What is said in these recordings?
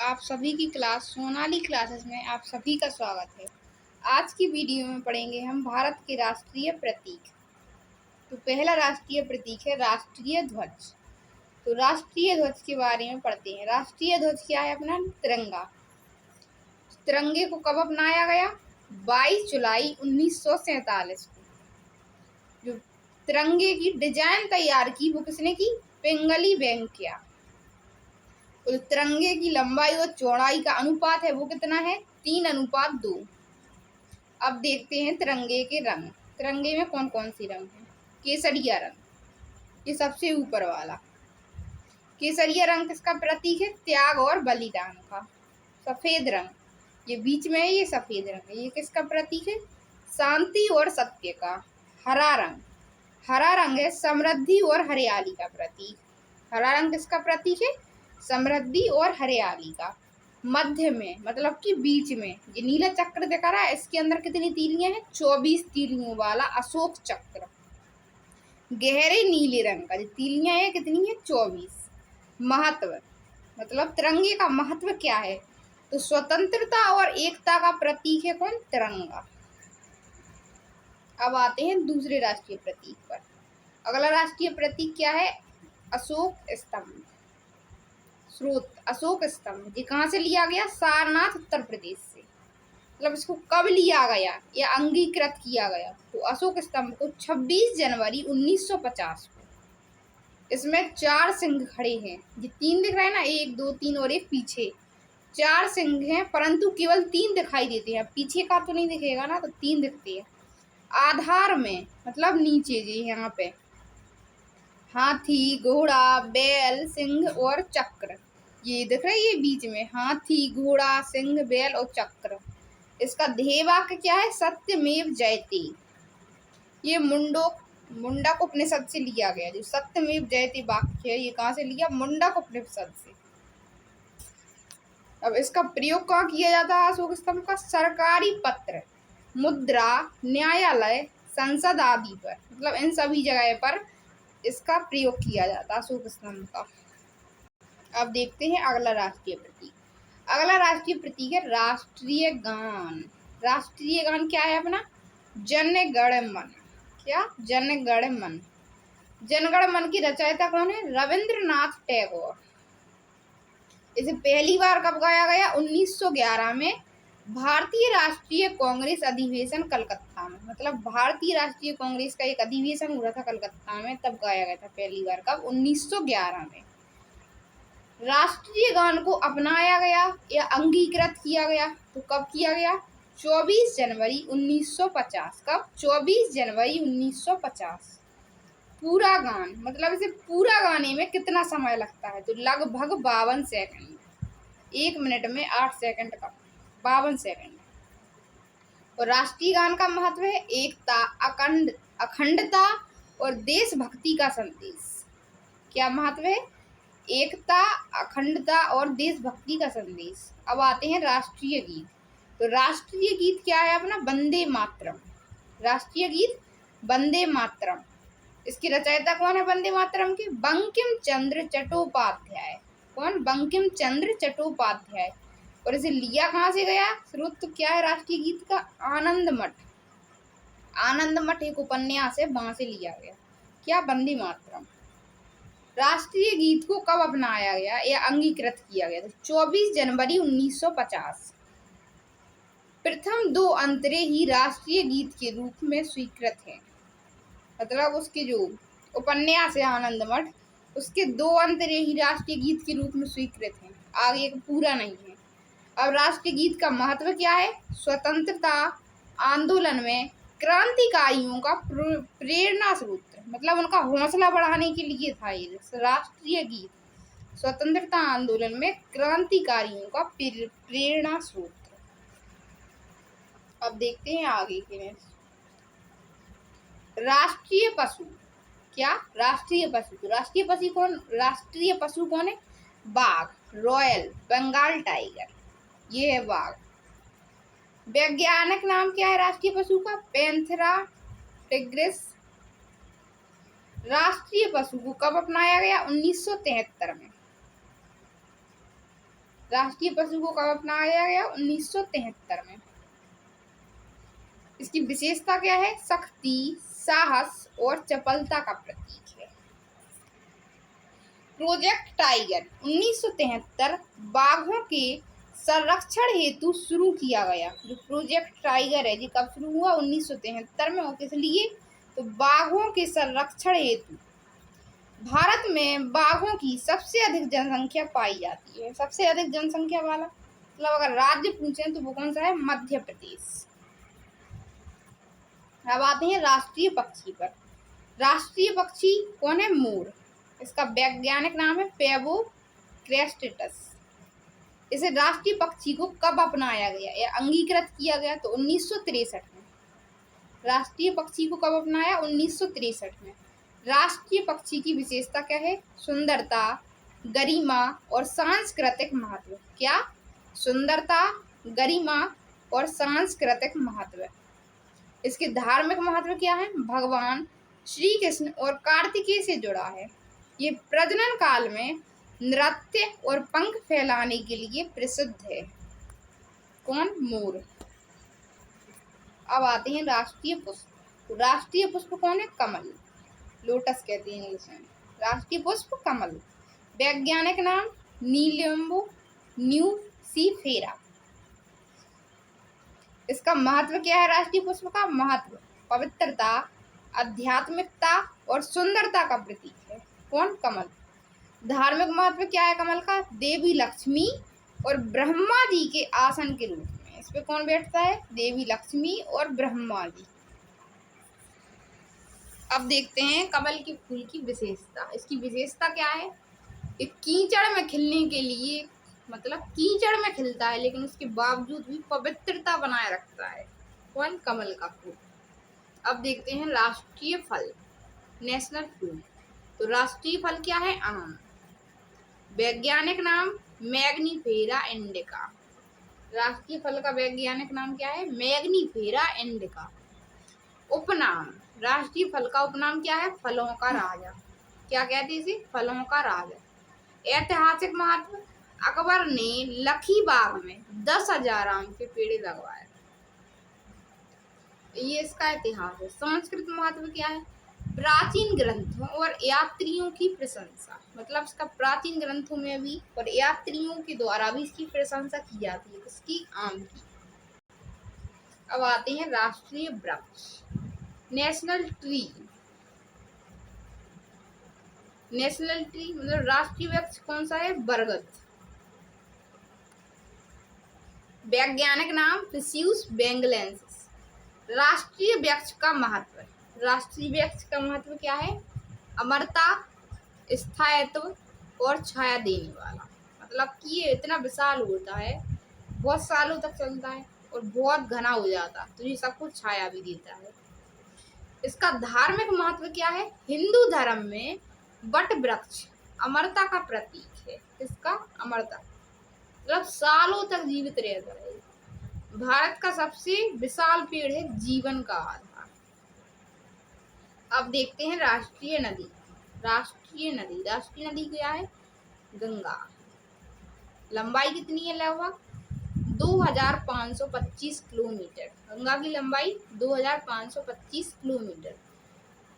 आप सभी की क्लास सोनाली क्लासेस में आप सभी का स्वागत है। आज की वीडियो में पढ़ेंगे हम भारत के राष्ट्रीय प्रतीक। तो पहला राष्ट्रीय प्रतीक है राष्ट्रीय ध्वज। तो राष्ट्रीय ध्वज के बारे में पढ़ते हैं। राष्ट्रीय ध्वज क्या है? अपना तिरंगा। तिरंगे को कब अपनाया गया? 22 जुलाई 1947 को। जो तिरंगे की डिजाइन तैयार की वो किसने की? पिंगली वेंकैया। तो तिरंगे की लंबाई और चौड़ाई का अनुपात है वो कितना है? 3:2। अब देखते हैं तिरंगे के रंग। तिरंगे में कौन कौन सी रंग है? केसरिया रंग, ये सबसे ऊपर वाला। केसरिया रंग किसका प्रतीक है? त्याग और बलिदान का। सफेद रंग, ये बीच में है, ये सफेद रंग है, ये किसका प्रतीक है? शांति और सत्य का। हरा रंग, हरा रंग है समृद्धि और हरियाली का प्रतीक। हरा रंग किसका प्रतीक है? समृद्धि और हरियाली का। मध्य में मतलब कि बीच में ये नीला चक्र दिख रहा है, इसके अंदर कितनी तीलियां हैं? 24 तीलियों वाला अशोक चक्र। गहरे नीले रंग का जो तीलियां है कितनी है? 24। महत्व मतलब तिरंगे का महत्व क्या है? तो स्वतंत्रता और एकता का प्रतीक है कौन? तिरंगा। अब आते हैं दूसरे राष्ट्रीय प्रतीक पर। अगला राष्ट्रीय प्रतीक क्या है? अशोक स्तंभ। स्रोत अशोक स्तंभ, ये कहाँ से लिया गया? सारनाथ उत्तर प्रदेश से। मतलब इसको कब लिया गया या अंगीकृत किया गया? तो अशोक स्तंभ को 26 जनवरी 1950 को। इसमें 4 सिंह खड़े हैं। ये 3 दिख रहे हैं ना, 1 2 3 और एक पीछे 4 सिंह हैं, परंतु केवल 3 दिखाई देते हैं। पीछे का तो नहीं दिखेगा ना, तो 3 दिखते हैं। आधार में मतलब नीचे जी यहाँ पे हाथी, घोड़ा, बैल, सिंह और चक्र, ये दिख रहा है। ये बीच में हाथी, घोड़ा, सिंह, बैल और चक्र। इसका ध्येय वाक्य क्या है? सत्यमेव जयते। ये मुंडक उपनिषद से लिया गया। जो सत्यमेव जयते वाक्य है ये कहाँ से लिया? मुंडक उपनिषद से। अब इसका प्रयोग कहाँ किया जाता है? अशोक स्तंभ का सरकारी पत्र, मुद्रा, न्यायालय, संसद आदि पर, मतलब इन सभी जगह पर इसका प्रयोग किया जाता है अशोक स्तंभ का। अब देखते हैं अगला राष्ट्रीय प्रतीक। अगला राष्ट्रीय प्रतीक है राष्ट्रीय गान। राष्ट्रीय गान क्या है अपना? जन गण मन। क्या? जन गण मन। जनगण मन की रचयिता कौन है? रविंद्रनाथ टैगोर। इसे पहली बार कब गाया गया? 1911 में भारतीय राष्ट्रीय कांग्रेस अधिवेशन कलकत्ता में। मतलब भारतीय राष्ट्रीय कांग्रेस का एक अधिवेशन हुआ था कलकत्ता में, तब गाया गया था पहली बार। कब? 1911 में। राष्ट्रीय गान को अपनाया गया या अंगीकृत किया गया तो कब किया गया? 24 जनवरी 1950। कब? 24 जनवरी 1950। पूरा गान मतलब इसे पूरा गाने में कितना समय लगता है? तो लगभग 52 सेकंड। 1 मिनट में 8 सेकंड का 52 सेकंड। और राष्ट्रीय गान का महत्व है एकता, अखंडता और देशभक्ति का संदेश। क्या महत्व है? एकता, अखंडता और देशभक्ति का संदेश। अब आते हैं राष्ट्रीय गीत। तो राष्ट्रीय गीत क्या है अपना? वंदे मातरम। राष्ट्रीय गीत वंदे मातरम। इसकी रचयिता कौन है वंदे मातरम के? बंकिम चंद्र चट्टोपाध्याय। कौन? बंकिम चंद्र चट्टोपाध्याय। और इसे लिया कहाँ से गया? स्रोत तो क्या है राष्ट्रीय गीत का? आनंद मठ। आनंद मठ एक उपन्यास है, वहां से लिया गया। क्या? वंदे मातरम। राष्ट्रीय गीत को कब अपनाया गया या अंगीकृत किया गया? तो 24 जनवरी 1950। प्रथम 2 अंतरे ही राष्ट्रीय गीत के रूप में स्वीकृत हैं। मतलब उसके जो उपन्यास है आनंद मठ, उसके 2 अंतरे ही राष्ट्रीय गीत के रूप में स्वीकृत हैं, आगे का पूरा नहीं है। अब राष्ट्रीय गीत का महत्व क्या है? स्वतंत्रता आंदोलन में क्रांतिकारियों का प्रेरणा स्रोत, मतलब उनका हौसला बढ़ाने के लिए था ये राष्ट्रीय गीत। स्वतंत्रता आंदोलन में क्रांतिकारियों का प्रेरणा स्रोत। अब देखते हैं आगे के में। राष्ट्रीय पशु क्या? राष्ट्रीय पशु। तो राष्ट्रीय पशु कौन है? बाघ, रॉयल बंगाल टाइगर, ये है बाघ। वैज्ञानिक नाम क्या है राष्ट्रीय पशु का? Panthera tigris. राष्ट्रीय पशु को कब अपनाया गया? 1973 में। राष्ट्रीय पशु को कब अपनाया गया? 1973 में। इसकी विशेषता क्या है? शक्ति, साहस और चपलता का प्रतीक है। प्रोजेक्ट टाइगर 1973 बाघों के संरक्षण हेतु शुरू किया गया। जो प्रोजेक्ट टाइगर है, ये कब शुरू हुआ? 1973 में। और किस लिए? तो बाघों के संरक्षण हेतु। भारत में बाघों की सबसे अधिक जनसंख्या पाई जाती है। सबसे अधिक जनसंख्या वाला मतलब अगर राज्य पूछें तो वो कौन सा है? मध्य प्रदेश। अब आते हैं राष्ट्रीय पक्षी पर। राष्ट्रीय पक्षी कौन है? मोर। इसका वैज्ञानिक नाम है पेवो क्रेस्टेटस। इसे राष्ट्रीय पक्षी को कब अपनाया गया या अंगीकृत किया गया? तो 1963 में। राष्ट्रीय पक्षी को कब अपनाया? 1963 में। राष्ट्रीय पक्षी की विशेषता क्या है? सुंदरता, गरिमा और सांस्कृतिक महत्व। क्या? सुंदरता, गरिमा और सांस्कृतिक महत्व। इसके धार्मिक महत्व क्या है? भगवान श्री कृष्ण और कार्तिकेय से जुड़ा है। ये प्रजनन काल में नृत्य और पंख फैलाने के लिए प्रसिद्ध है। कौन? मोर। अब आते हैं राष्ट्रीय पुष्प। राष्ट्रीय पुष्प कौन है? कमल, लोटस कहते हैं इंग्लिश में। राष्ट्रीय पुष्प कमल। वैज्ञानिक नाम नीलियम्बो न्यूसीफेरा। इसका महत्व क्या है? राष्ट्रीय पुष्प का महत्व पवित्रता, आध्यात्मिकता और सुंदरता का प्रतीक है। कौन? कमल। धार्मिक महत्व क्या है कमल का? देवी लक्ष्मी और ब्रह्मा जी के आसन के रूप में। इस पे कौन बैठता है? देवी लक्ष्मी और ब्रह्मा जी। अब देखते हैं कमल के फूल की विशेषता। इसकी विशेषता क्या है? ये कीचड़ में खिलने के लिए, मतलब कीचड़ में खिलता है लेकिन उसके बावजूद भी पवित्रता बनाए रखता है। कौन? कमल का फूल। अब देखते हैं राष्ट्रीय फल, नेशनल फ्रूट। तो राष्ट्रीय फल क्या है? आम। वैज्ञानिक नाम मैग्नीफेरा इंडिका। राष्ट्रीय फल का वैज्ञानिक नाम क्या है? Mangifera indica. उपनाम, राष्ट्रीय फल का उपनाम क्या है? फलों का राजा। क्या कहते हैं इसे? फलों का राजा। ऐतिहासिक महत्व, अकबर ने लखीबाग में 10,000 आम के पेड़ लगवाए। ये इसका इतिहास है। सांस्कृतिक महत्व क्या है? प्राचीन ग्रंथों और यात्रियों की प्रशंसा। मतलब इसका प्राचीन ग्रंथों में भी और यात्रियों के द्वारा भी इसकी प्रशंसा की जाती है। इसकी आम की। अब आते हैं राष्ट्रीय वृक्ष, नेशनल ट्री। नेशनल ट्री मतलब राष्ट्रीय वृक्ष कौन सा है? बरगद। वैज्ञानिक नाम फिसियुस बेंगलेंसिस। राष्ट्रीय वृक्ष का महत्व, राष्ट्रीय वृक्ष का महत्व क्या है? अमरता, स्थायित्व और छाया देने वाला। मतलब कि ये इतना विशाल होता है, बहुत सालों तक चलता है और बहुत घना हो जाता है, तो ये सबको छाया भी देता है। इसका धार्मिक महत्व क्या है? हिंदू धर्म में वट वृक्ष अमरता का प्रतीक है। इसका अमरता मतलब सालों तक जीवित रहता है। भारत का सबसे विशाल पेड़ है जीवन का आधार। अब देखते हैं राष्ट्रीय नदी। राष्ट्रीय नदी, राष्ट्रीय नदी क्या है? गंगा। लंबाई कितनी है? लगभग 2525 किलोमीटर। गंगा की लंबाई 2525 किलोमीटर।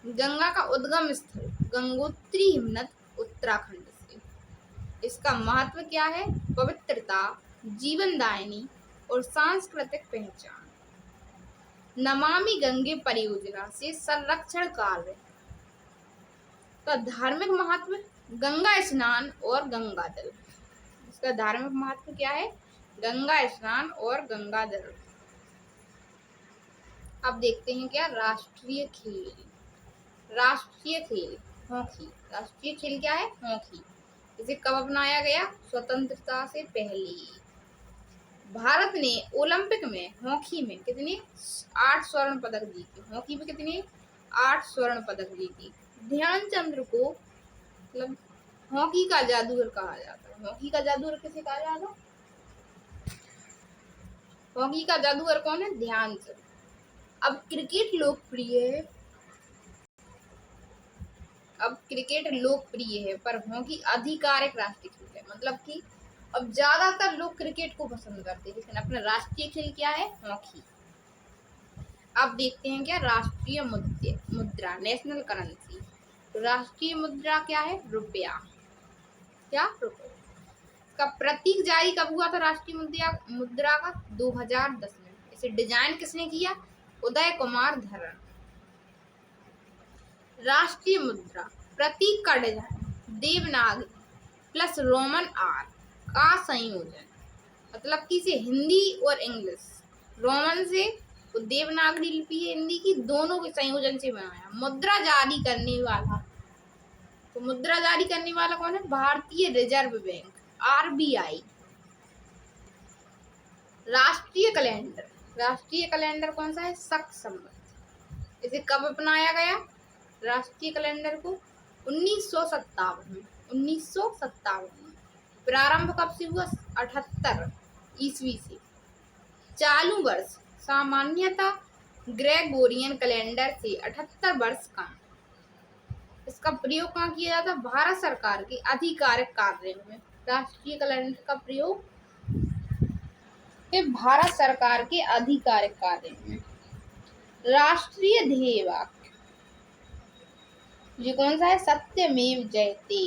गंगा का उद्गम स्थल गंगोत्री हिमनद उत्तराखंड से। इसका महत्व क्या है? पवित्रता, जीवनदायिनी और सांस्कृतिक पहचान। नमामि गंगे परियोजना से संरक्षण कार्य का धार्मिक महत्व, गंगा स्नान और गंगा जल। इसका धार्मिक महत्व क्या है? गंगा स्नान और गंगा जल। अब देखते हैं क्या? राष्ट्रीय खेल। राष्ट्रीय खेल हॉकी। राष्ट्रीय खेल क्या है? हॉकी। इसे कब अपनाया गया? स्वतंत्रता से पहले। भारत ने ओलंपिक में हॉकी में कितने? 8 स्वर्ण पदक जीते। हॉकी में कितने? 8 स्वर्ण पदक जीते। ध्यानचंद को मतलब हॉकी का जादूगर कहा जाता है। हॉकी का जादूगर किसे कहा जाता है? हॉकी का जादूगर कौन है? ध्यानचंद। अब क्रिकेट लोकप्रिय है, अब क्रिकेट लोकप्रिय है पर हॉकी आधिकारिक राष्ट्रीय खेल है। मतलब कि अब ज्यादातर लोग क्रिकेट को पसंद करते हैं, लेकिन अपना राष्ट्रीय खेल क्या है? हॉकी। अब देखते हैं क्या राष्ट्रीय मुद्रा, नेशनल करेंसी। तो राष्ट्रीय मुद्रा क्या है? रुपया। क्या? रुपया। का प्रतीक जारी कब हुआ था राष्ट्रीय मुद्रा का? 2010 में। इसे डिजाइन किसने किया? उदय कुमार धरन। राष्ट्रीय मुद्रा प्रतीक का design Devanagari plus Roman R का संयोजन, मतलब कि इसे हिंदी और इंग्लिश, रोमन से तो देवनागरी लिपि है हिंदी की, दोनों के संयोजन से बनाया। मुद्रा जारी करने वाला, तो मुद्रा जारी करने वाला कौन है? भारतीय रिजर्व बैंक, आरबीआई। राष्ट्रीय कैलेंडर, राष्ट्रीय कैलेंडर कौन सा है? शक संवत। इसे कब अपनाया गया राष्ट्रीय कैलेंडर को? 1957 में। 1957 में। प्रारंभ कब से हुआ? 78 ईस्वी से। चालू वर्ष सामान्यतः ग्रेगोरियन कैलेंडर से 78 वर्ष कम। इसका प्रयोग कहाँ किया जाता? भारत सरकार के आधिकारिक कार्यों में। राष्ट्रीय कैलेंडर का प्रयोग भारत सरकार के आधिकारिक कार्यों में। राष्ट्रीय ध्येय वाक्य ये कौन सा है? सत्यमेव जयते।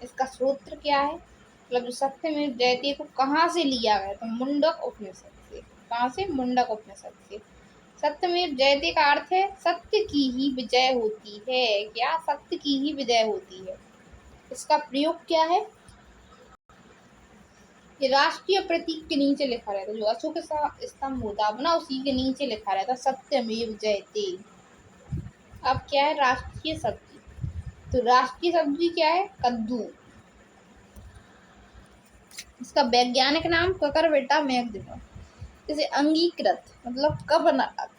इसका सूत्र क्या है? मतलब जो सत्यमेव जयते को कहाँ से लिया गया? तो मुंडक उपनिषद से। कहाँ से? मुंडक उपनिषद से। सत्यमेव जयते का अर्थ है सत्य की ही विजय होती है। क्या? सत्य की ही विजय होती है। इसका प्रयोग क्या है? ये राष्ट्रीय प्रतीक के नीचे लिखा रहता है, जो अशोक स्तंभ होता है ना, उसी के नीचे लिखा रहता है सत्यमेव जयते। अब क्या है? राष्ट्रीय सब्जी। तो राष्ट्रीय सब्जी क्या है? कद्दू। इसका वैज्ञानिक नाम ककरबिटा मैक्सिमा। इसे अंगीकृत मतलब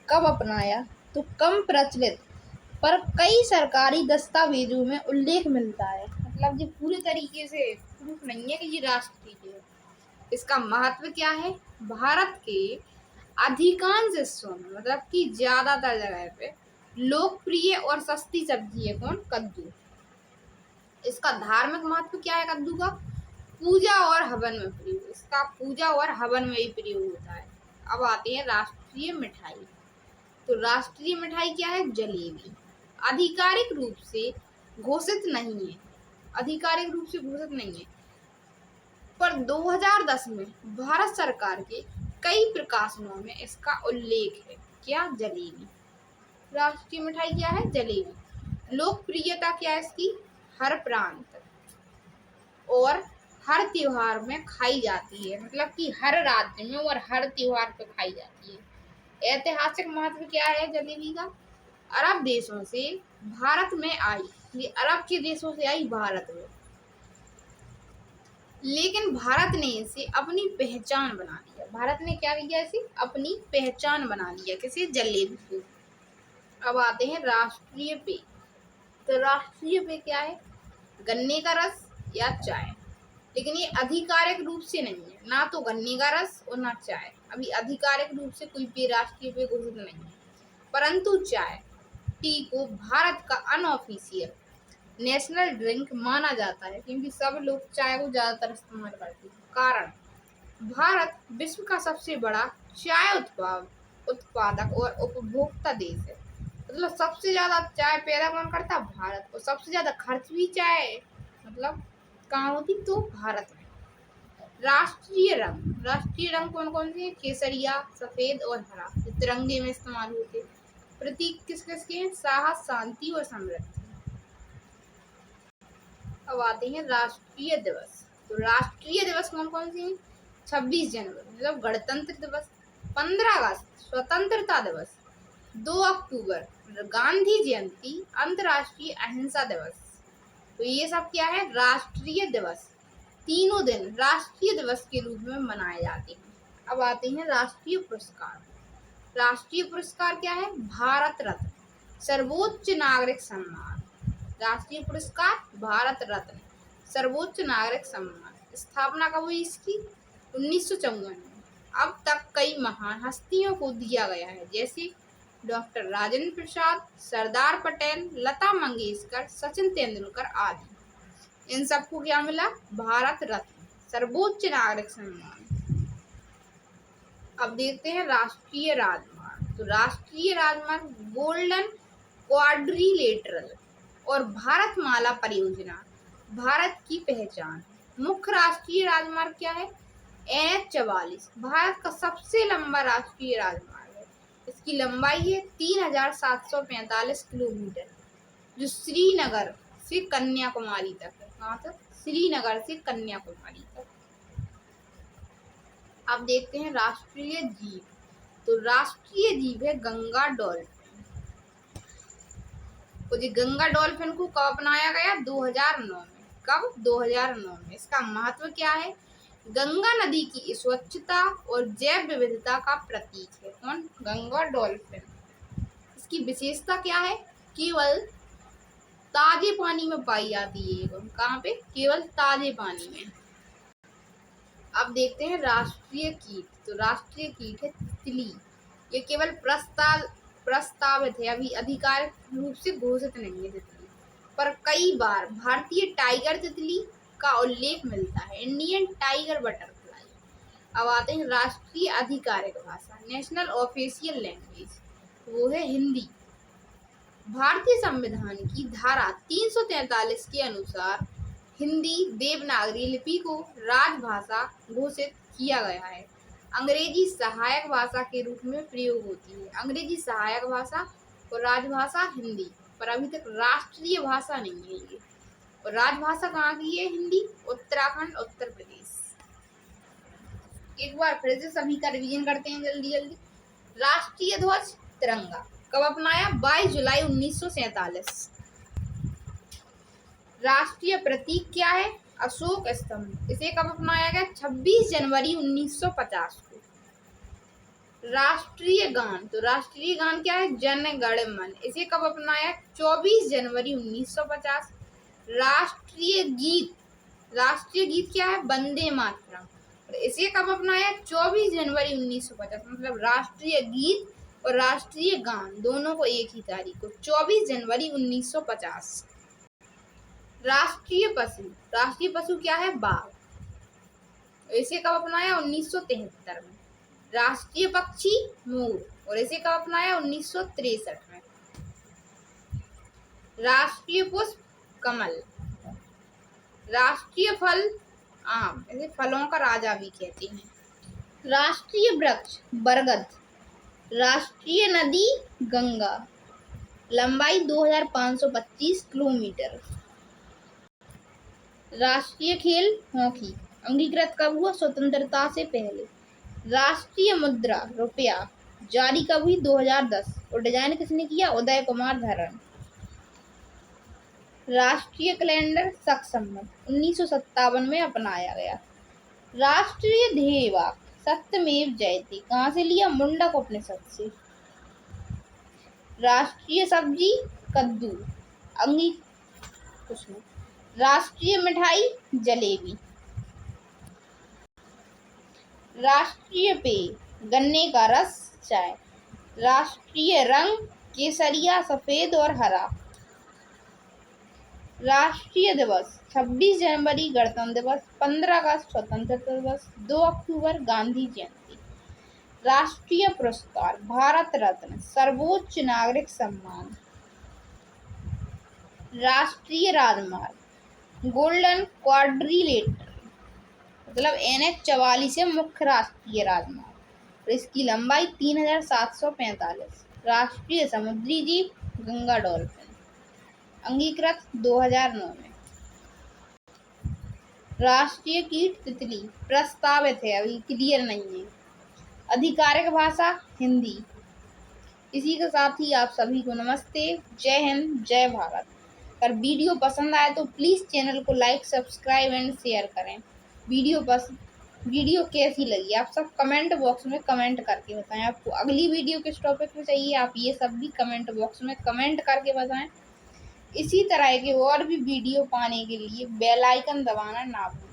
कब अपनाया? तो कम प्रचलित पर कई सरकारी दस्तावेजों में उल्लेख मिलता है। मतलब ये पूरे तरीके से प्रूफ नहीं है कि ये राष्ट्रीय है। इसका महत्व क्या है? भारत के अधिकांश हिस्सों में, मतलब कि ज्यादातर जगह पे लोकप्रिय और सस्ती सब्जी है। कौन? कद्दू। इसका धार्मिक महत्व क्या है कद्दू का? पूजा और हवन में प्रयोग। इसका पूजा और हवन में ही प्रयोग होता है। अब आते हैं राष्ट्रीय मिठाई। तो राष्ट्रीय मिठाई क्या है? जलेबी। आधिकारिक रूप से घोषित नहीं है, आधिकारिक रूप से घोषित नहीं है, पर 2010 में भारत सरकार के कई प्रकाशनों में इसका उल्लेख है। क्या? जलेबी। राष्ट्रीय मिठाई क्या है? जलेबी। लोकप्रियता क्या है इसकी? हर प्रांत और हर त्योहार में खाई जाती है, मतलब कि हर राज्य में और हर त्योहार पे खाई जाती है। ऐतिहासिक महत्व क्या है जलेबी का? अरब देशों से भारत में आई, ये अरब के देशों से आई भारत में, लेकिन भारत ने इसे अपनी पहचान बना लिया। भारत ने क्या किया? इसे अपनी पहचान बना लिया। किसे? जलेबी को। अब आते हैं राष्ट्रीय पेय। तो राष्ट्रीय पेय क्या है? गन्ने का रस या चाय, लेकिन ये आधिकारिक रूप से नहीं है, ना तो गन्ने का रस और ना चाय। अभी आधिकारिक रूप से कोई पेय राष्ट्रीय पेय घोषित नहीं है, परंतु चाय टी को भारत का अनऑफिशियल नेशनल ड्रिंक माना जाता है, क्योंकि सब लोग चाय को ज्यादातर इस्तेमाल करते हैं। कारण भारत विश्व का सबसे बड़ा चाय उत्पादक और उपभोक्ता देश है। मतलब सबसे ज्यादा चाय पैदा कौन करता है? भारत। और सबसे ज्यादा खर्च भी चाय मतलब कहाँ होती? तो भारत में। राष्ट्रीय रंग, राष्ट्रीय रंग कौन कौन से? केसरिया, सफेद और हरा, जो तिरंगे में इस्तेमाल होते। प्रतीक किस किस के हैं? साहस, शांति और समृद्धि। अब आते हैं राष्ट्रीय दिवस। तो राष्ट्रीय दिवस कौन कौन से हैं? 26 जनवरी मतलब गणतंत्र दिवस, 15 अगस्त स्वतंत्रता दिवस, 2 अक्टूबर गांधी जयंती, अंतर्राष्ट्रीय अहिंसा दिवस। तो ये सब क्या है? राष्ट्रीय दिवस। तीनों दिन राष्ट्रीय दिवस के रूप में मनाए जाते हैं। अब आते हैं राष्ट्रीय पुरस्कार। राष्ट्रीय पुरस्कार क्या है? भारत रत्न, सर्वोच्च नागरिक सम्मान। राष्ट्रीय पुरस्कार भारत रत्न, सर्वोच्च नागरिक सम्मान। स्थापना कब हुई इसकी? 1954 में। अब तक कई महान हस्तियों को दिया गया है, जैसे डॉक्टर राजेंद्र प्रसाद, सरदार पटेल, लता मंगेशकर, सचिन तेंदुलकर आदि। इन सबको क्या मिला? भारत रत्न। सर्वोच्च नागरिक सम्मान। अब देखते हैं राष्ट्रीय राजमार्ग। तो राष्ट्रीय राजमार्ग गोल्डन क्वाड्रिलेटरल और भारतमाला परियोजना भारत की पहचान। मुख्य राष्ट्रीय राजमार्ग क्या है? NH-44 भारत का सबसे लंबा राष्ट्रीय राजमार्ग है। इसकी लंबाई है 3745 किलोमीटर, जो श्रीनगर से कन्याकुमारी तक है। कहाँ तक? श्रीनगर से कन्याकुमारी तक। अब देखते हैं राष्ट्रीय जीव। तो राष्ट्रीय जीव है गंगा डॉल्फिन। तो जी गंगा डॉल्फिन को कब अपनाया गया? 2009 में। कब? 2009 में। इसका महत्व क्या है? गंगा नदी की स्वच्छता और जैव विविधता का प्रतीक है। कौन? गंगा डॉल्फिन। इसकी विशेषता क्या है? केवल ताजे पानी में पाई जाती है। कहाँ पे? केवल ताजे पानी में। अब देखते हैं राष्ट्रीय कीट। तो राष्ट्रीय कीट है तितली। ये केवल प्रस्तावित है, अभी आधिकारिक रूप से घोषित नहीं है तितली, पर कई बार भारतीय टाइगर तितली का उल्लेख मिलता है, इंडियन टाइगर बटरफ्लाई। अब आते हैं राष्ट्रीय आधिकारिक भाषा, नेशनल ऑफिशियल लैंग्वेज, वो है हिंदी। भारतीय संविधान की धारा 343 के अनुसार हिंदी देवनागरी लिपि को राजभाषा घोषित किया गया है। अंग्रेजी सहायक भाषा के रूप में प्रयोग होती है। अंग्रेजी सहायक भाषा और राजभाषा हिंदी, पर अभी तक राष्ट्रीय भाषा नहीं है ये। और राजभाषा कहाँ की है? हिंदी। उत्तराखंड, उत्तर प्रदेश। एक बार फिर से सभी का रिवीजन करते हैं जल्दी जल्दी। राष्ट्रीय ध्वज तिरंगा कब अपनाया? 22 जुलाई 1947। राष्ट्रीय प्रतीक क्या है? अशोक स्तंभ। इसे कब अपनाया गया? 26 जनवरी 1950 को। राष्ट्रीय गान। तो राष्ट्रीय गान क्या है? जन गण मन। इसे कब अपनाया? 24 जनवरी 1950। राष्ट्रीय गीत। राष्ट्रीय गीत क्या है? वंदे मातरम। इसे कब अपनाया? 24 जनवरी 1950। मतलब राष्ट्रीय गीत और राष्ट्रीय गान दोनों को एक ही तारीख को, 24 जनवरी 1950। राष्ट्रीय पशु। राष्ट्रीय पशु क्या है? बाघ। इसे कब अपनाया? 1973 में। राष्ट्रीय पक्षी मोर, और इसे कब अपनाया? 1963 में। राष्ट्रीय पुष्प कमल। राष्ट्रीय फल आम, इसे फलों का राजा भी कहते हैं। राष्ट्रीय वृक्ष बरगद। राष्ट्रीय नदी गंगा। लंबाई 2525 किलोमीटर। राष्ट्रीय खेल हॉकी। अंगीकृत कब हुआ? स्वतंत्रता से पहले। राष्ट्रीय मुद्रा रुपया जारी कब हुई? 2010। और डिजाइन किसने किया? उदय कुमार धरन। राष्ट्रीय कैलेंडर शक संवत 1957 में अपनाया गया। राष्ट्रीय ध्येय वाक्य सत्यमेव जयते कहाँ से लिया? मुंडक उपनिषद से। राष्ट्रीय सब्जी कद्दू। कुछ नहीं। राष्ट्रीय मिठाई जलेबी। राष्ट्रीय पेय गन्ने का रस चाय। राष्ट्रीय रंग केसरिया, सफेद और हरा। राष्ट्रीय दिवस 26 जनवरी गणतंत्र दिवस, 15 अगस्त स्वतंत्रता दिवस, 2 अक्टूबर गांधी जयंती। राष्ट्रीय पुरस्कार भारत रत्न, सर्वोच्च नागरिक सम्मान। राष्ट्रीय राजमार्ग गोल्डन क्वाड्रिलेटरल, मतलब NH-44 है मुख्य राष्ट्रीय राजमार्ग, और इसकी लंबाई 3745। राष्ट्रीय समुद्री जीव गंगा डॉल्फिन, अंगीकृत 2009 में। राष्ट्रीय कीट तितली, प्रस्तावित है, अभी क्लियर नहीं है। आधिकारिक भाषा हिंदी। इसी के साथ ही आप सभी को नमस्ते, जय हिंद, जय भारत। अगर वीडियो पसंद आए तो प्लीज़ चैनल को लाइक, सब्सक्राइब एंड शेयर करें। वीडियो कैसी लगी आप सब कमेंट बॉक्स में कमेंट करके बताएं। आपको अगली वीडियो किस टॉपिक पे चाहिए, आप ये सब भी कमेंट बॉक्स में कमेंट करके बताएं। इसी तरह के और भी वीडियो पाने के लिए बेल आइकन दबाना ना भूलें।